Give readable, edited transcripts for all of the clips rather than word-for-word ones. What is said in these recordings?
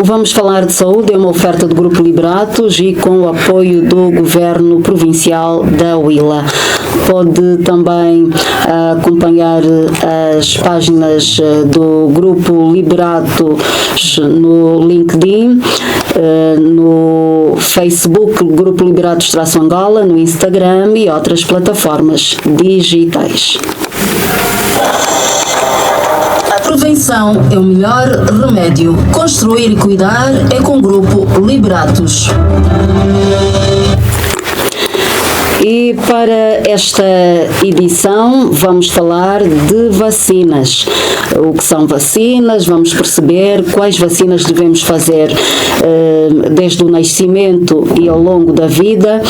Vamos falar de saúde, é uma oferta do Grupo Liberatos e com o apoio do Governo Provincial da Huila. Pode também acompanhar as páginas do Grupo Liberatos no LinkedIn, no Facebook Grupo Liberatos-Angola, no Instagram e outras plataformas digitais. A prevenção é o melhor remédio. Construir e cuidar é com o Grupo Liberatos. E para esta edição vamos falar de vacinas. O que são vacinas, vamos perceber quais vacinas devemos fazer desde o nascimento e ao longo da vida.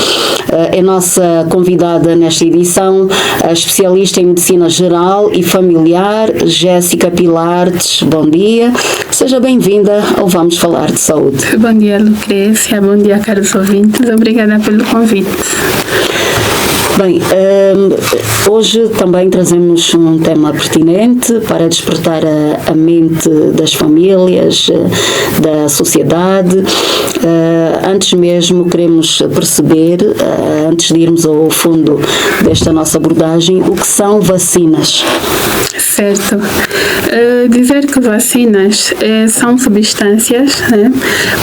É nossa convidada nesta edição, a especialista em medicina geral e familiar, Jéssica Pilartes. Bom dia, seja bem-vinda ao Vamos Falar de Saúde. Bom dia, Lucrécia, bom dia, caros ouvintes, obrigada pelo convite. Bem, hoje também trazemos um tema pertinente para despertar a mente das famílias, da sociedade. Antes mesmo queremos perceber, antes de irmos ao fundo desta nossa abordagem, o que são vacinas. Certo. Dizer que vacinas são substâncias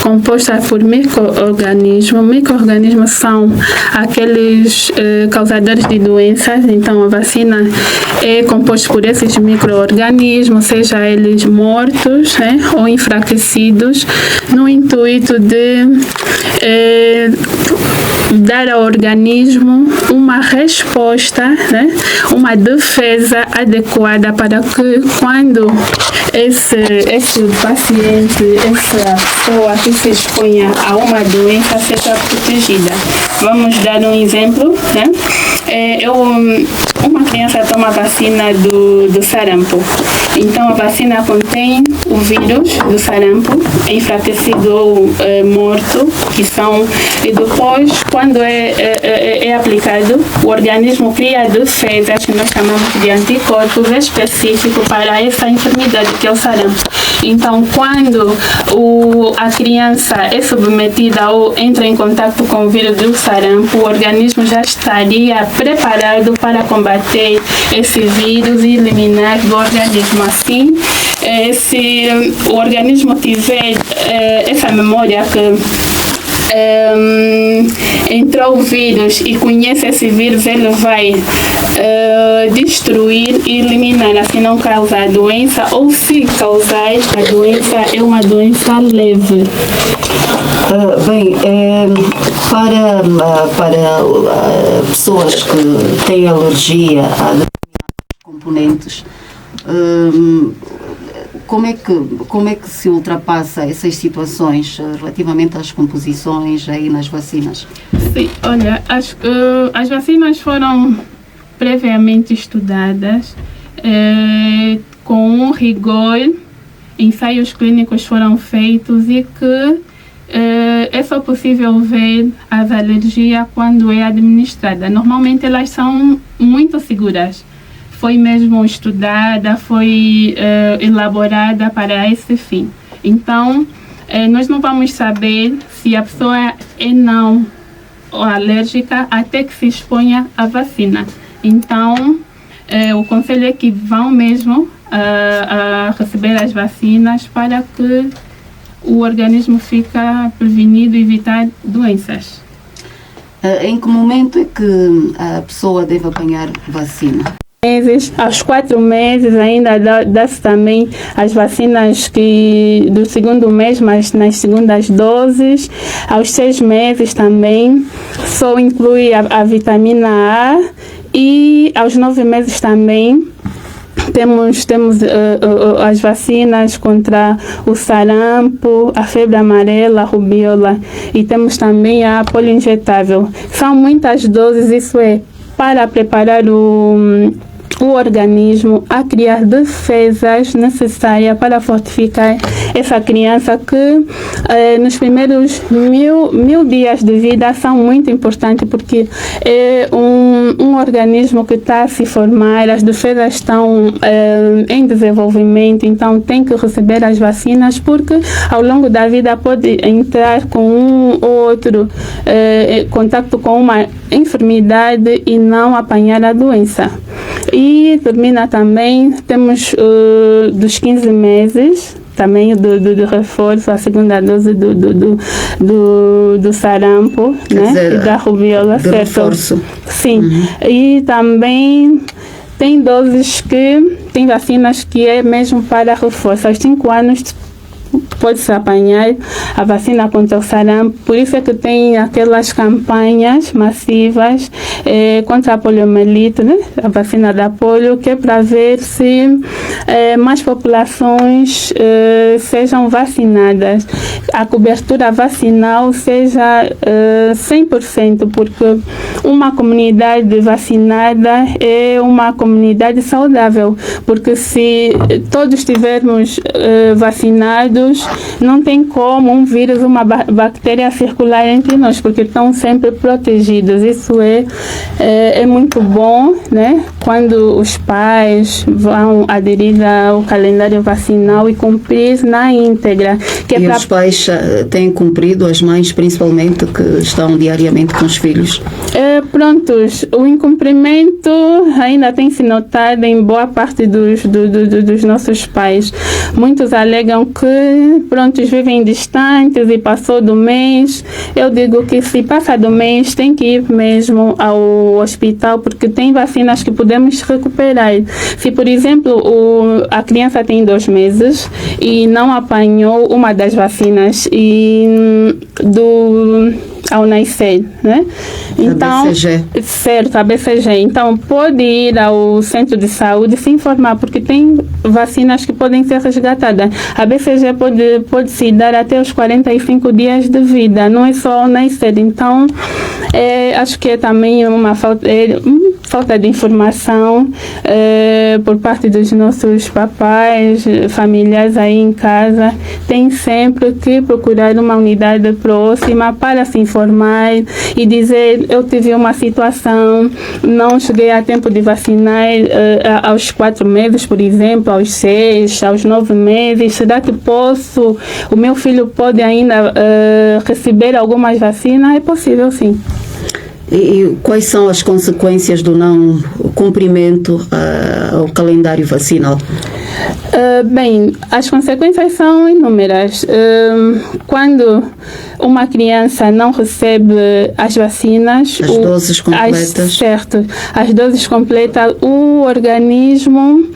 compostas por micro-organismos. Micro-organismos são aqueles causadores de doenças, então a vacina é composta por esses micro-organismos, seja eles mortos ou enfraquecidos, no intuito de dar ao organismo uma resposta, uma defesa adequada para que quando esse paciente, essa pessoa que se exponha a uma doença seja protegida. Vamos dar um exemplo, uma criança toma a vacina do sarampo. Então a vacina contém o vírus do sarampo, enfraquecido ou morto, que são, e depois, quando é aplicado, o organismo cria defesas que nós chamamos de anticorpos específicos para essa enfermidade que é o sarampo. Então, quando a criança é submetida ou entra em contato com o vírus do sarampo, o organismo já estaria preparado para combater esse vírus e eliminar do organismo. Assim, se o organismo tiver essa memória que entrou o vírus e conhece esse vírus, ele vai destruir e eliminar, assim não causar doença, ou se causar a doença, é uma doença leve. Para pessoas que têm alergia a determinados componentes, como é que se ultrapassa essas situações relativamente às composições aí nas vacinas? Sim, olha, as vacinas foram previamente estudadas com um rigor, ensaios clínicos foram feitos e que é só possível ver as alergias quando é administrada. Normalmente elas são muito seguras. Foi mesmo estudada, foi elaborada para esse fim. Então, nós não vamos saber se a pessoa é não ou alérgica até que se exponha à vacina. Então, o conselho é que vão mesmo a receber as vacinas para que o organismo fique prevenido e evitar doenças. Em que momento é que a pessoa deve apanhar vacina? Aos 4 meses ainda dá-se também as vacinas do segundo mês, mas nas segundas doses. Aos 6 meses também só inclui a vitamina A, e aos 9 meses também temos as vacinas contra o sarampo, a febre amarela, a rubéola, e temos também a polio injetável. São muitas doses, isso é para preparar o organismo a criar defesas necessárias para fortificar essa criança que nos primeiros mil dias de vida são muito importantes, porque é um organismo que está a se formar, as defesas estão em desenvolvimento, então tem que receber as vacinas, porque ao longo da vida pode entrar com um ou outro contato com uma enfermidade e não apanhar a doença. E termina também, temos dos 15 meses, também do reforço, a segunda dose do sarampo, né? Dizer, e da rubéola, do certo? reforço. Sim. E também tem tem vacinas que é mesmo para reforço. Aos 5 anos pode-se apanhar a vacina contra o sarampo, por isso é que tem aquelas campanhas massivas contra a poliomielite, né? A vacina da polio, que é para ver se mais populações sejam vacinadas, a cobertura vacinal seja 100%, porque uma comunidade vacinada é uma comunidade saudável, porque se todos estivermos vacinados, não tem como um vírus, uma bactéria circular entre nós, porque estão sempre protegidos. Isso é muito bom, né? Quando os pais vão aderir ao calendário vacinal e cumprir na íntegra. Os pais têm cumprido, as mães principalmente, que estão diariamente com os filhos? Prontos, o incumprimento ainda tem se notado em boa parte dos nossos pais. Muitos alegam que prontos, vivem distantes e passou do mês. Eu digo que se passa do mês tem que ir mesmo ao hospital, porque tem vacinas que podemos recuperar. Se, por exemplo, a criança tem 2 meses e não apanhou uma das vacinas ao nascer, né? Então, a BCG. Certo, a BCG. Então, pode ir ao centro de saúde se informar, porque tem vacinas que podem ser resgatadas. A BCG pode se dar até os 45 dias de vida, não é só ao nascer. Então, acho que é também uma falta de informação por parte dos nossos papais, familiares aí em casa. Tem sempre que procurar uma unidade próxima para se informar e dizer: eu tive uma situação, não cheguei a tempo de vacinar aos 4 meses, por exemplo, aos 6, aos 9 meses. Será que o meu filho pode ainda receber algumas vacinas? É possível, sim. E quais são as consequências do não cumprimento ao calendário vacinal? Bem, as consequências são inúmeras. Quando uma criança não recebe as vacinas, as doses completas, as doses completas, o organismo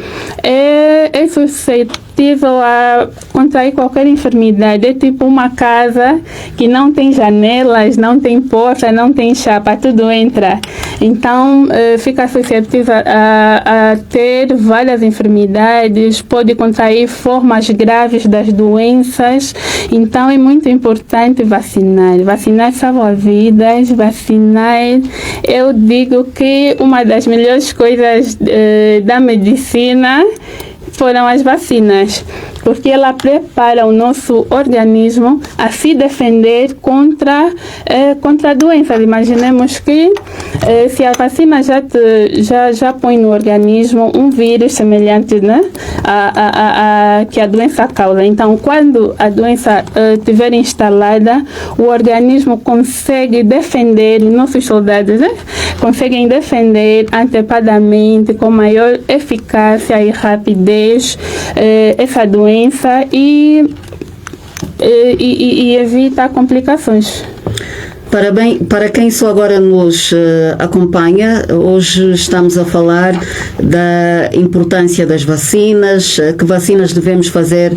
é suscetível a contrair qualquer enfermidade. É tipo uma casa que não tem janelas, não tem porta, não tem chapa, tudo entra. Então, fica suscetível a ter várias enfermidades, pode contrair formas graves das doenças. Então, é muito importante vacinar. Vacinar salva vidas, vacinar. Eu digo que uma das melhores coisas da medicina foram as vacinas, porque ela prepara o nosso organismo a se defender contra doenças. Imaginemos que se a vacina já põe no organismo um vírus semelhante, né, que a doença causa. Então, quando a doença estiver instalada, o organismo consegue defender, nossos soldados, né, conseguem defender antecipadamente, com maior eficácia e rapidez, essa doença e evita complicações. Para quem só agora nos acompanha, hoje estamos a falar da importância das vacinas, que vacinas devemos fazer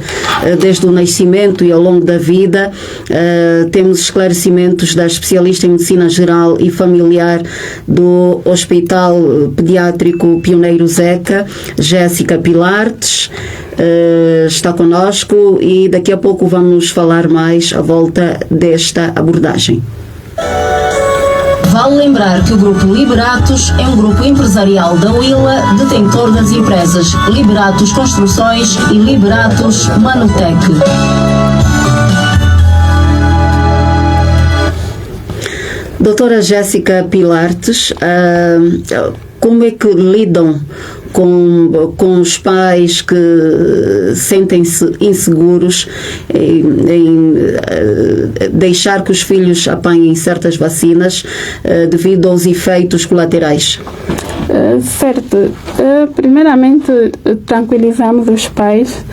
desde o nascimento e ao longo da vida. Temos esclarecimentos da especialista em Medicina Geral e Familiar do Hospital Pediátrico Pioneiro Zeca, Jéssica Pilartes. Está connosco e daqui a pouco vamos falar mais à volta desta abordagem. Vale lembrar que o Grupo Liberatos é um grupo empresarial da Huila, detentor das empresas Liberatos Construções e Liberatos Manutec. Doutora Jéssica Pilartes, como é que lidam com os pais que sentem-se inseguros em deixar que os filhos apanhem certas vacinas devido aos efeitos colaterais? Certo. Primeiramente, tranquilizamos os pais,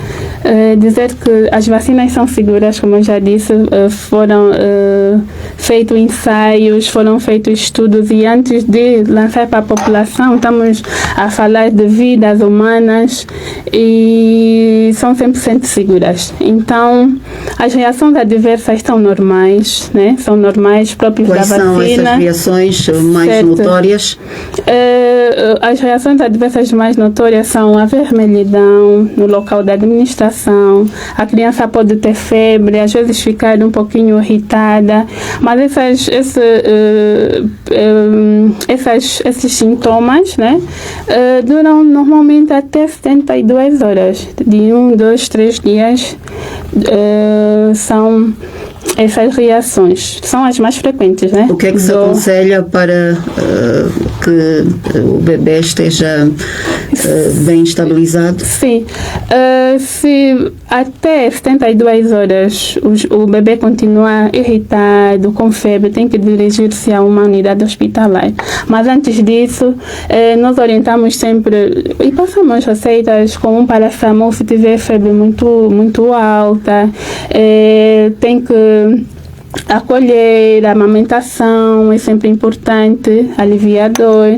dizer que as vacinas são seguras, como eu já disse, foram feitos ensaios, foram feitos estudos e antes de lançar para a população, estamos a falar de vidas humanas e são 100% seguras. Então, as reações adversas são normais, né? São normais, próprios da vacina. Quais são essas reações mais certo. Notórias? As reações adversas mais notórias são a vermelhidão no local da administração, a criança pode ter febre, às vezes ficar um pouquinho irritada, mas esses sintomas, né, duram normalmente até 72 horas, de 1, 2, 3 dias são essas reações, são as mais frequentes, né? O que é que se aconselha para que o bebê esteja bem estabilizado? Sim, se até 72 horas o bebê continuar irritado, com febre, tem que dirigir-se a uma unidade hospitalar. Mas antes disso, nós orientamos sempre e passamos receitas com um paracetamol se tiver febre muito alta, tem que acolher, a amamentação é sempre importante, alivia a dor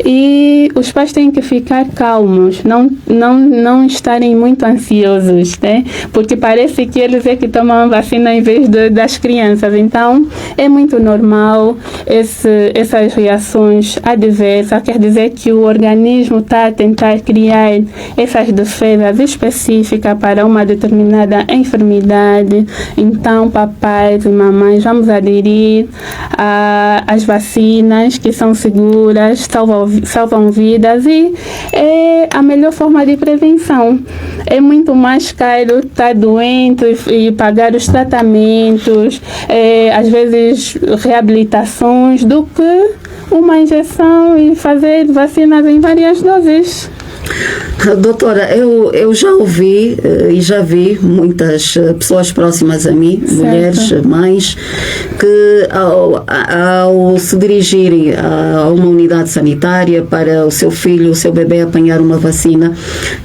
e os pais têm que ficar calmos, não estarem muito ansiosos, né? Porque parece que eles é que tomam vacina em vez das crianças, então é muito normal essas reações adversas, quer dizer que o organismo está a tentar criar essas defesas específicas para uma determinada enfermidade, então papais e mamães vamos aderir às vacinas que são seguras, salvam vidas e é a melhor forma de prevenção. É muito mais caro estar doente e pagar os tratamentos, às vezes reabilitações, do que uma injeção e fazer vacinas em várias doses. Doutora, eu já ouvi e já vi muitas pessoas próximas a mim, certo. Mulheres, mães, que ao se dirigirem a uma unidade sanitária para o seu filho, o seu bebê apanhar uma vacina,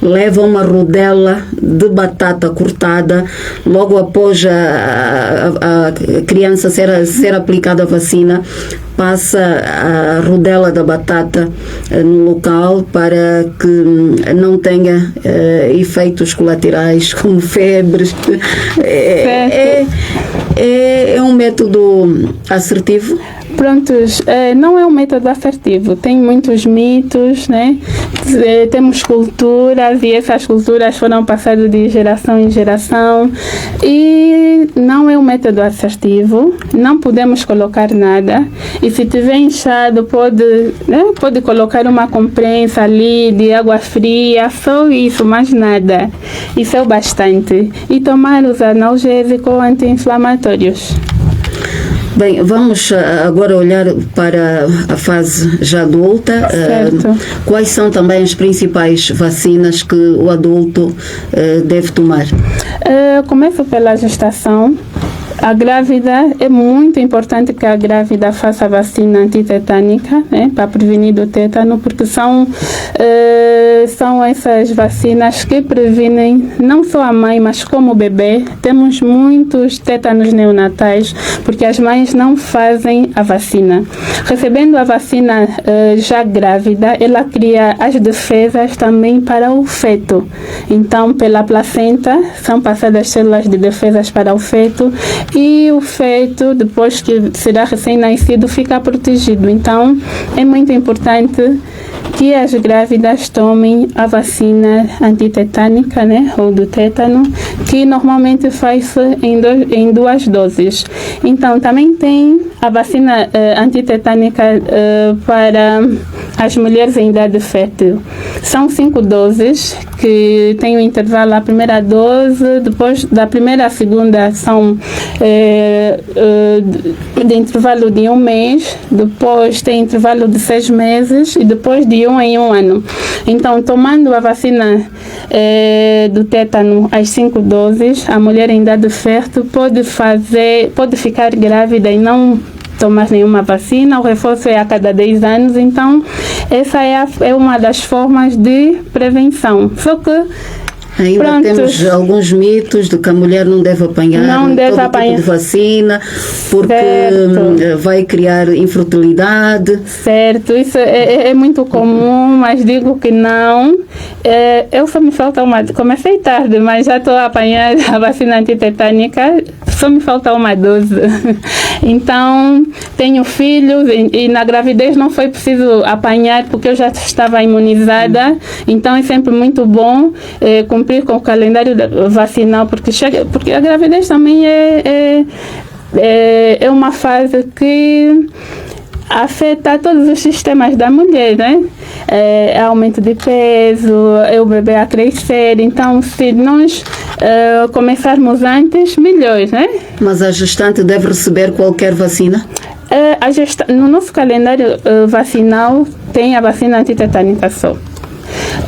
levam uma rodela de batata cortada logo após a criança ser aplicada a vacina, passa a rodela da batata no local para que não tenha efeitos colaterais como febres. É um método assertivo? Prontos, não é um método assertivo, tem muitos mitos, né? Temos culturas e essas culturas foram passadas de geração em geração e não é um método assertivo, não podemos colocar nada e se tiver inchado pode colocar uma comprensa ali de água fria, só isso, mais nada, isso é o bastante e tomar os analgésicos anti-inflamatórios. Bem, vamos agora olhar para a fase já adulta. Quais são também as principais vacinas que o adulto deve tomar? Começo pela gestação. A grávida, é muito importante que a grávida faça a vacina antitetânica, né, para prevenir do tétano, porque são essas vacinas que previnem não só a mãe, mas como o bebê. Temos muitos tétanos neonatais, porque as mães não fazem a vacina. Recebendo a vacina já grávida, ela cria as defesas também para o feto. Então, pela placenta, são passadas células de defesas para o feto, e o feto, depois que será recém-nascido, fica protegido. Então, é muito importante que as grávidas tomem a vacina antitetânica, né, ou do tétano, que normalmente faz-se em 2 doses. Então, também tem a vacina antitetânica para as mulheres em idade fértil. São 5 doses, que tem o intervalo, a primeira dose, depois da primeira à segunda são de intervalo de 1 mês, depois tem intervalo de 6 meses e depois de 1 em 1 ano. Então, tomando a vacina do tétano, as 5 doses, a mulher em idade fértil pode ficar grávida e não tomar nenhuma vacina. O reforço é a cada 10 anos, então essa é uma das formas de prevenção. Só que ainda temos alguns mitos de que a mulher não deve apanhar tipo de vacina porque vai criar infertilidade. Certo, isso é muito comum, mas digo que não. Eu só me falta comecei tarde, mas já estou a apanhar a vacina antitetânica, só me falta uma dose. Então, tenho filhos e na gravidez não foi preciso apanhar porque eu já estava imunizada, então é sempre muito bom cumprir com o calendário vacinal, porque a gravidez também é uma fase que afeta todos os sistemas da mulher, né? Aumento de peso, o bebê a crescer, então se nós começarmos antes, melhor, né? Mas a gestante deve receber qualquer vacina? No nosso calendário vacinal tem a vacina antitetânica só.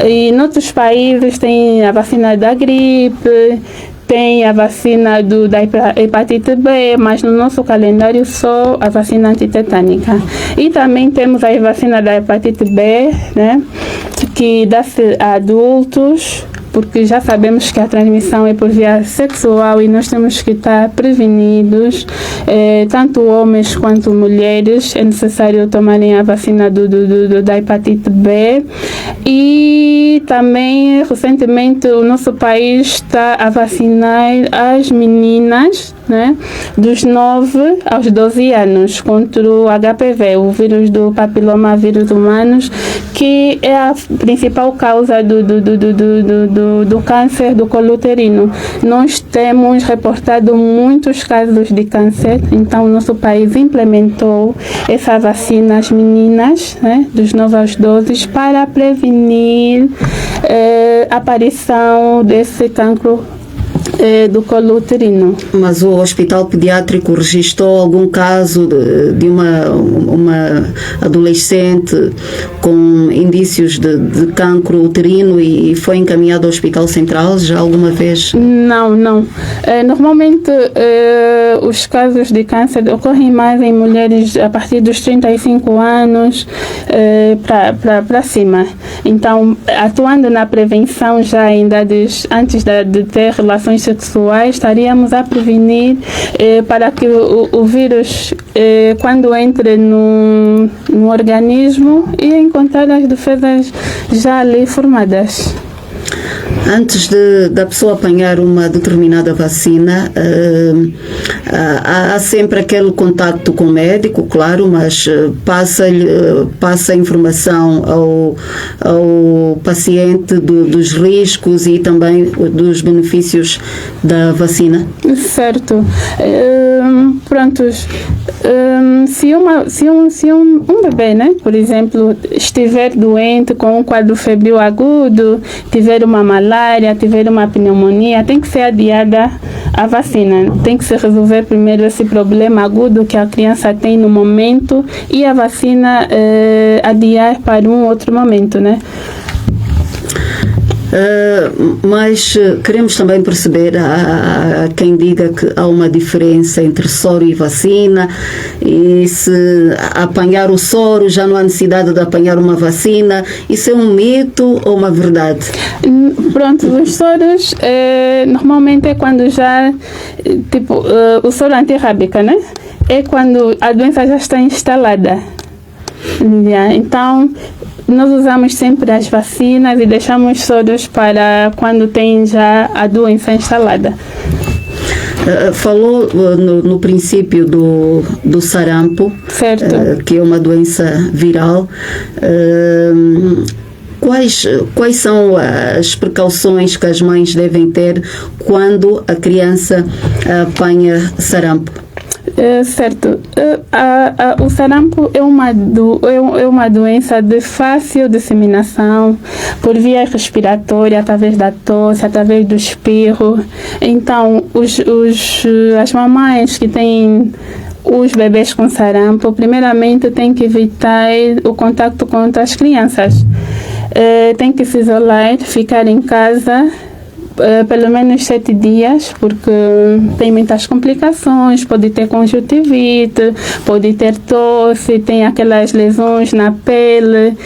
E em outros países tem a vacina da gripe, tem a vacina da hepatite B, mas no nosso calendário só a vacina antitetânica. E também temos a vacina da hepatite B, né, que dá-se a adultos, porque já sabemos que a transmissão é por via sexual e nós temos que estar prevenidos, tanto homens quanto mulheres. É necessário tomarem a vacina da hepatite B. E também, recentemente, o nosso país está a vacinar as meninas, né, dos 9 aos 12 anos contra o HPV, o vírus do papilomavírus humanos, que é a principal causa do câncer do colo uterino. Nós temos reportado muitos casos de câncer, então o nosso país implementou essa vacina às meninas, né, dos 9 aos 12 para prevenir a aparição desse cancro do colo uterino. Mas o hospital pediátrico registrou algum caso de uma adolescente com indícios de cancro uterino e foi encaminhado ao Hospital Central já alguma vez? Não. Normalmente os casos de câncer ocorrem mais em mulheres a partir dos 35 anos para cima. Então, atuando na prevenção já em idades antes de ter relações sexuais, estaríamos a prevenir para que o vírus, quando entre no organismo, e encontrar as defesas já ali formadas. Antes da pessoa apanhar uma determinada vacina, há sempre aquele contacto com o médico, claro, mas passa a informação ao paciente dos riscos e também dos benefícios da vacina. Certo. Se um bebê, né, por exemplo, estiver doente com um quadro febril agudo, tiver uma malária, tiver uma pneumonia, tem que ser adiada a vacina. Tem que se resolver primeiro esse problema agudo que a criança tem no momento e a vacina adiar para um outro momento, né? Mas queremos também perceber, há quem diga que há uma diferença entre soro e vacina, e se apanhar o soro já não há necessidade de apanhar uma vacina. Isso é um mito ou uma verdade? Pronto, os soros normalmente é quando já, o soro antirrábica, né? É quando a doença já está instalada. Então, nós usamos sempre as vacinas e deixamos soros para quando tem já a doença instalada. Falou no princípio do sarampo, Certo. Que é uma doença viral. Quais são as precauções que as mães devem ter quando a criança apanha sarampo? Certo. O sarampo é uma doença de fácil disseminação por via respiratória, através da tosse, através do espirro. Então, as mamães que têm os bebês com sarampo, primeiramente, têm que evitar o contato com outras crianças. Tem que se isolar, ficar em casa pelo menos 7 dias, porque tem muitas complicações, pode ter conjuntivite, pode ter tosse, tem aquelas lesões na pele,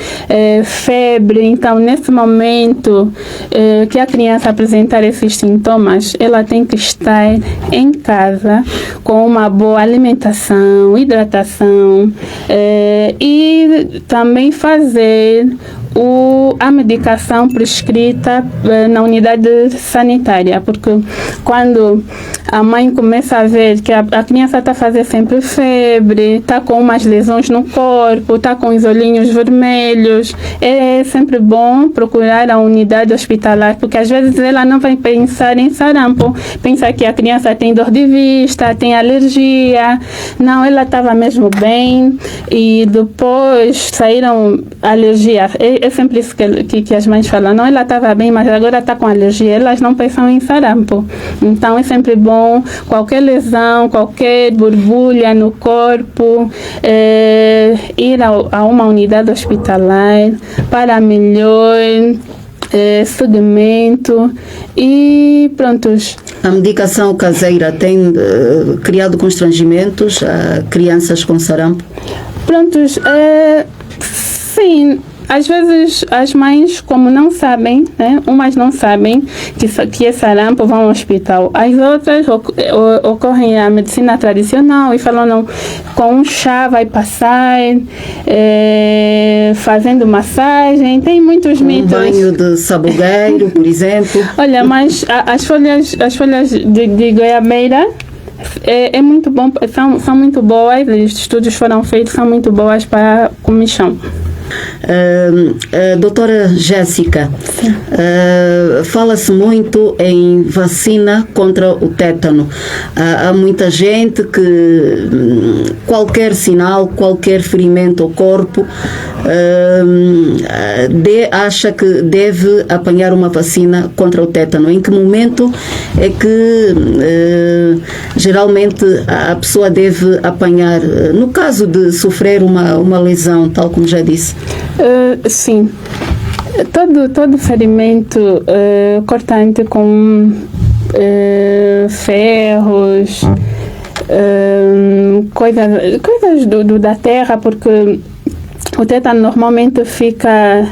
febre. Então, nesse momento que a criança apresentar esses sintomas, ela tem que estar em casa com uma boa alimentação, hidratação e também fazer a medicação prescrita na unidade sanitária, porque quando a mãe começa a ver que a criança está a fazer sempre febre, está com umas lesões no corpo, está com os olhinhos vermelhos, é sempre bom procurar a unidade hospitalar, porque às vezes ela não vai pensar em sarampo, pensa que a criança tem dor de vista, tem alergia. Não, ela estava mesmo bem e depois saíram alergias. É sempre isso que as mães falam. Não, ela estava bem, mas agora está com alergia. Elas não pensam em sarampo. Então, é sempre bom, qualquer lesão, qualquer borbulha no corpo, ir a uma unidade hospitalar para melhor segmento e prontos. A medicação caseira tem criado constrangimentos a crianças com sarampo? Prontos, sim. Às vezes as mães, como não sabem, né, umas não sabem que é sarampo, vão ao hospital. As outras ocorrem a medicina tradicional e falam, não, com um chá vai passar, fazendo massagem. Tem muitos mitos. Banho de sabugueiro, por exemplo. Olha, mas as folhas de goiabeira é muito bom, são muito boas, os estudos foram feitos, são muito boas para comichão. Doutora Jéssica, fala-se muito em vacina contra o tétano. Há muita gente que qualquer sinal, qualquer ferimento ao corpo acha que deve apanhar uma vacina contra o tétano. Em que momento é que geralmente a pessoa deve apanhar, no caso de sofrer uma lesão, tal como já disse? Sim. Todo ferimento cortante com ferros, coisas da terra, porque o tétano normalmente fica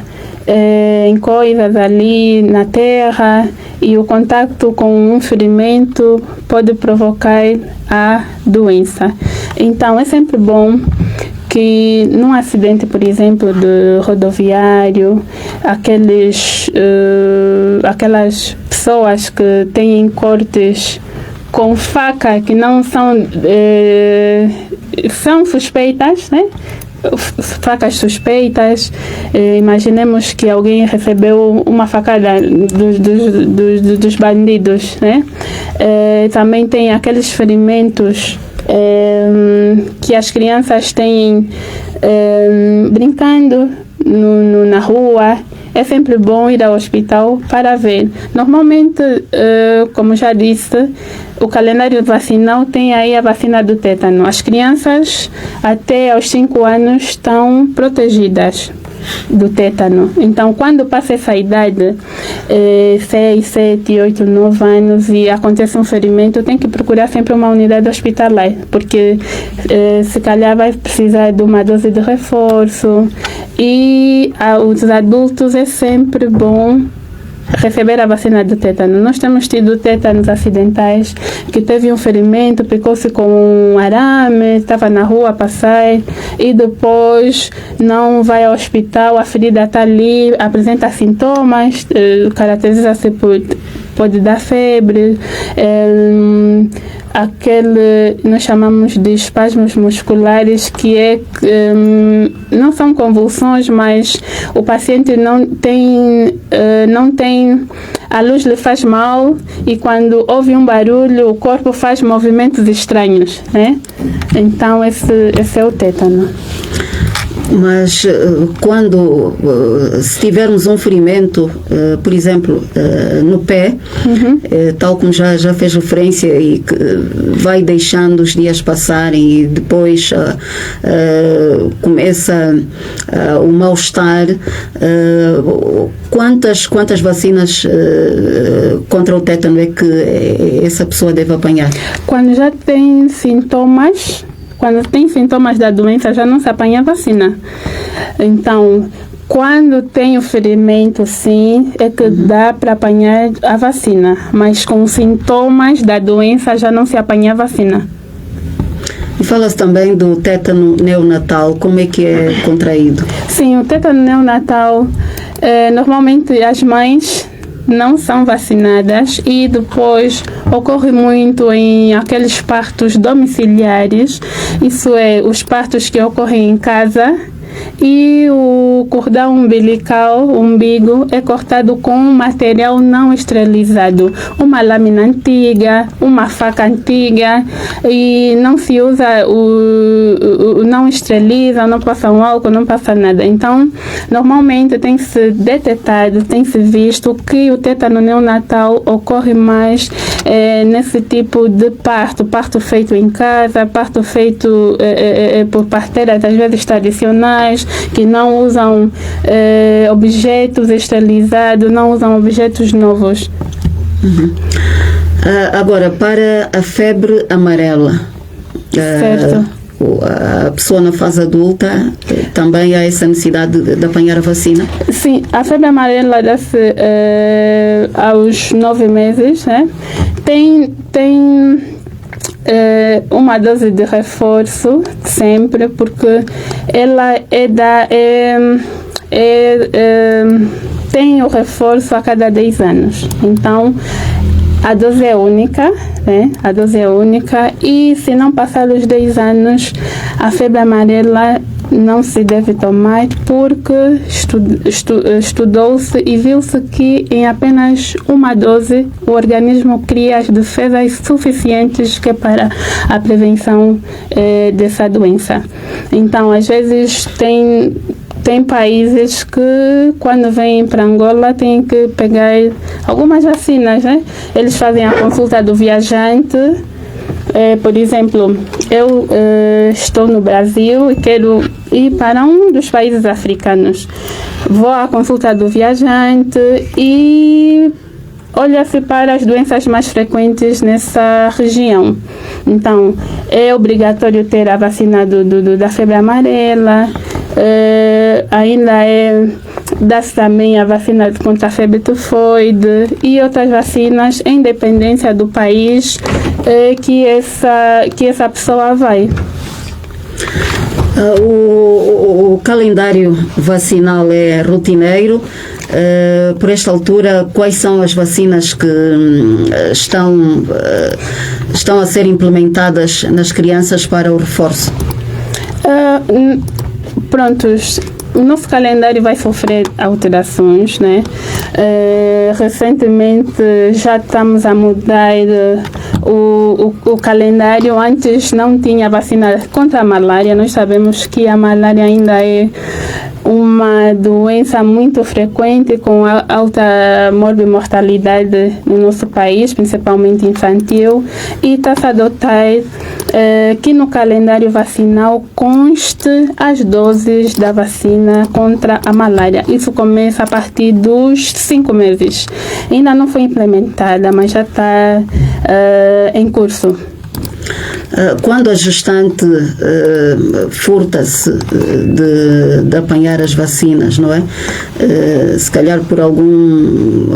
em coisas ali na terra e o contato com um ferimento pode provocar a doença. Então, é sempre bom que num acidente, por exemplo, de rodoviário, aquelas pessoas que têm cortes com faca que não são suspeitas, né? Facas suspeitas, imaginemos que alguém recebeu uma facada dos bandidos, né? Também tem aqueles ferimentos que as crianças têm brincando na rua. É sempre bom ir ao hospital para ver. Normalmente, como já disse, o calendário vacinal tem aí a vacina do tétano. As crianças até aos 5 anos estão protegidas do tétano. Então, quando passa essa idade, 6, 7, 8, 9 anos e acontece um ferimento, tem que procurar sempre uma unidade hospitalar, porque se calhar vai precisar de uma dose de reforço. E aos adultos é sempre bom receber a vacina do tétano. Nós temos tido tétanos acidentais, que teve um ferimento, picou-se com um arame, estava na rua a passar e depois não vai ao hospital, a ferida está ali, apresenta sintomas, caracteriza-se por pode dar febre, nós chamamos de espasmos musculares, que não são convulsões, mas o paciente não tem, a luz lhe faz mal, e quando ouve um barulho o corpo faz movimentos estranhos, né? Então esse é o tétano. Mas quando, se tivermos um ferimento, por exemplo, no pé, tal como já fez referência, e que vai deixando os dias passarem e depois começa o mal-estar, quantas vacinas contra o tétano é que essa pessoa deve apanhar? Quando já tem sintomas, da doença, já não se apanha a vacina. Então, quando tem o ferimento, sim, é que dá para apanhar a vacina. Mas com sintomas da doença, já não se apanha a vacina. E fala-se também do tétano neonatal. Como é que é contraído? Sim, o tétano neonatal, normalmente as mães não são vacinadas, e depois ocorre muito em aqueles partos domiciliares, isso é, os partos que ocorrem em casa, e o cordão umbilical, o umbigo, é cortado com um material não esterilizado, uma lâmina antiga, uma faca antiga, e não se usa não esteriliza, não passa um álcool, não passa nada. Então, normalmente tem-se detectado, tem-se visto que o tétano neonatal ocorre mais nesse tipo de parto feito em casa, parto feito por parteiras, às vezes tradicionais, que não usam objetos esterilizados, não usam objetos novos. Agora, para a febre amarela, certo. A pessoa na fase adulta também há essa necessidade de apanhar a vacina? Sim, a febre amarela dá-se aos 9 meses, né? Tem uma dose de reforço sempre, porque ela tem o reforço a cada 10 anos. Então, a dose é única, né? A dose é única, e se não passar os 10 anos, a febre amarela não se deve tomar, porque estudou-se e viu-se que em apenas uma dose o organismo cria as defesas suficientes que para a prevenção dessa doença. Então, às vezes tem países que, quando vêm para Angola, têm que pegar algumas vacinas, né? Eles fazem a consulta do viajante. Por exemplo, eu estou no Brasil e quero ir para um dos países africanos. Vou à consulta do viajante e olha-se para as doenças mais frequentes nessa região. Então, é obrigatório ter a vacina da febre amarela, ainda dá-se também a vacina contra a febre tifoide e outras vacinas, em dependência do país que essa pessoa vai. O calendário vacinal é rotineiro. Por esta altura, quais são as vacinas que estão a ser implementadas nas crianças para o reforço? Prontos. O nosso calendário vai sofrer alterações, né? Recentemente já estamos a mudar o calendário. Antes não tinha vacina contra a malária. Nós sabemos que a malária ainda é uma doença muito frequente, com alta morbimortalidade no nosso país, principalmente infantil, e está-se a adotar que no calendário vacinal conste as doses da vacina contra a malária. Isso começa a partir dos 5 meses. Ainda não foi implementada, mas já está em curso. Quando a gestante furta-se de apanhar as vacinas, não é? Se calhar por algum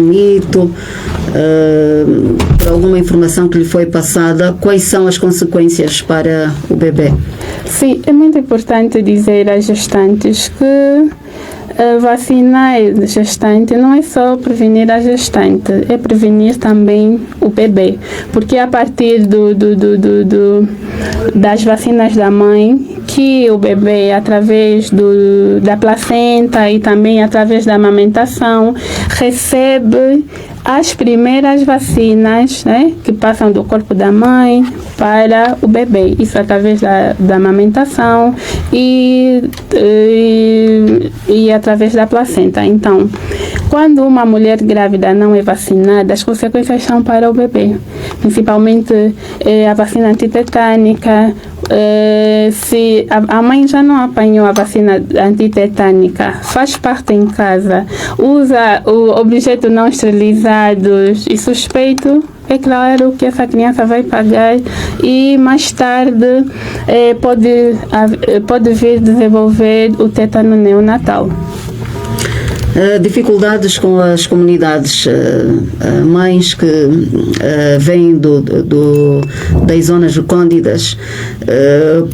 mito, por alguma informação que lhe foi passada, quais são as consequências para o bebê? Sim, é muito importante dizer às gestantes que vacinar a gestante não é só prevenir a gestante, é prevenir também o bebê, porque a partir das vacinas da mãe que o bebê, através da placenta e também através da amamentação, recebe as primeiras vacinas, né, que passam do corpo da mãe para o bebê, isso através da amamentação e através da placenta. Então, quando uma mulher grávida não é vacinada, as consequências são para o bebê, principalmente a vacina antitetânica. Se a mãe já não apanhou a vacina antitetânica, faz parte em casa, usa o objeto não esterilizado e suspeito, é claro que essa criança vai pagar e mais tarde pode vir desenvolver o tétano neonatal. Dificuldades com as comunidades, mães que vêm das zonas recônditas,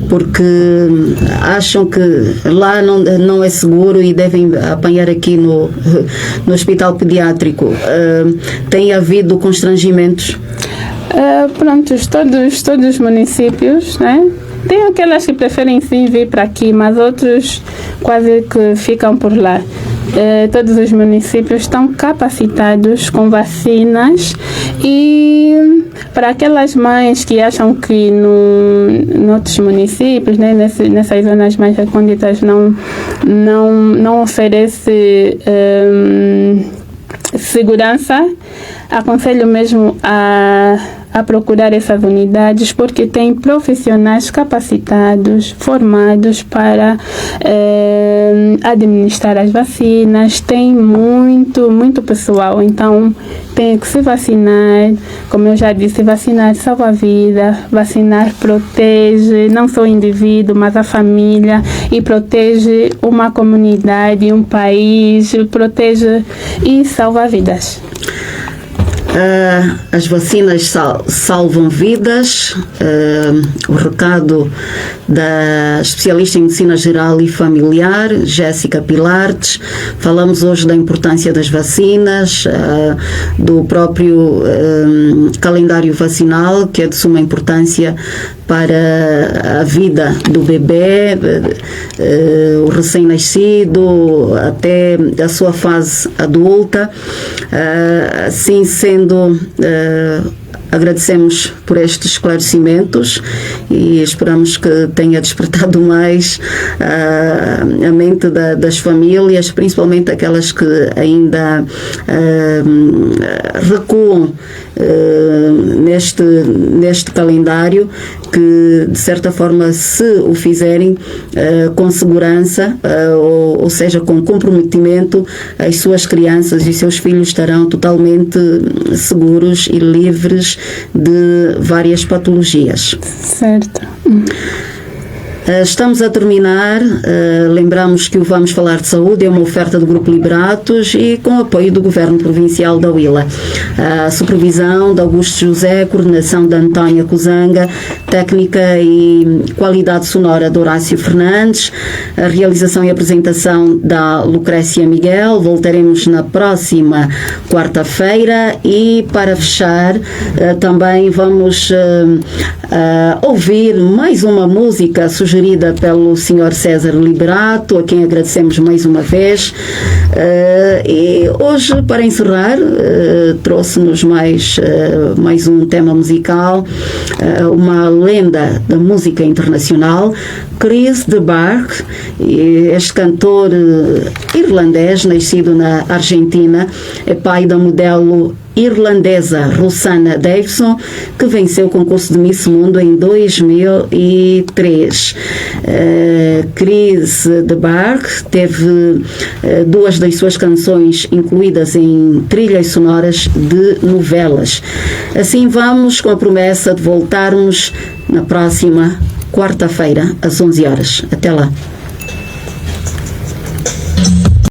porque acham que lá não é seguro e devem apanhar aqui no hospital pediátrico. Tem havido constrangimentos? Todos os municípios, né? Tem aquelas que preferem sim vir para aqui, mas outros quase que ficam por lá. Todos os municípios estão capacitados com vacinas e para aquelas mães que acham que noutros municípios, né, nessas zonas mais recônditas não oferece segurança, aconselho mesmo a procurar essas unidades, porque tem profissionais capacitados, formados para administrar as vacinas, tem muito pessoal, então tem que se vacinar, como eu já disse, vacinar salva a vida, vacinar protege não só o indivíduo, mas a família, e protege uma comunidade, um país, protege e salva vidas. As vacinas salvam vidas. O recado da especialista em medicina geral e familiar, Jéssica Pilartes. Falamos hoje da importância das vacinas, do próprio calendário vacinal, que é de suma importância para a vida do bebê, o recém-nascido, até a sua fase adulta. Assim sendo, agradecemos por estes esclarecimentos e esperamos que tenha despertado mais a mente das famílias, principalmente aquelas que ainda recuam neste calendário, que de certa forma, se o fizerem com segurança, ou seja, com comprometimento, as suas crianças e seus filhos estarão totalmente seguros e livres de várias patologias. Certo. Estamos a terminar. Lembramos que o Vamos Falar de Saúde é uma oferta do Grupo Liberatos e com apoio do Governo Provincial da Huila. A supervisão de Augusto José, coordenação de Antónia Cozanga, técnica e qualidade sonora de Horácio Fernandes, a realização e apresentação da Lucrécia Miguel. Voltaremos na próxima quarta-feira e, para fechar, também vamos ouvir mais uma música sugerida pelo Sr. César Liberato, a quem agradecemos mais uma vez. E hoje, para encerrar, trouxe-nos mais um tema musical, uma lenda da música internacional, Chris de Burgh. Este cantor irlandês, nascido na Argentina, é pai da modelo irlandesa Rosanna Davidson, que venceu o concurso de Miss Mundo em 2003. Chris de Burgh teve duas das suas canções incluídas em trilhas sonoras de novelas. Assim vamos com a promessa de voltarmos na próxima quarta-feira às 11 horas. Até lá.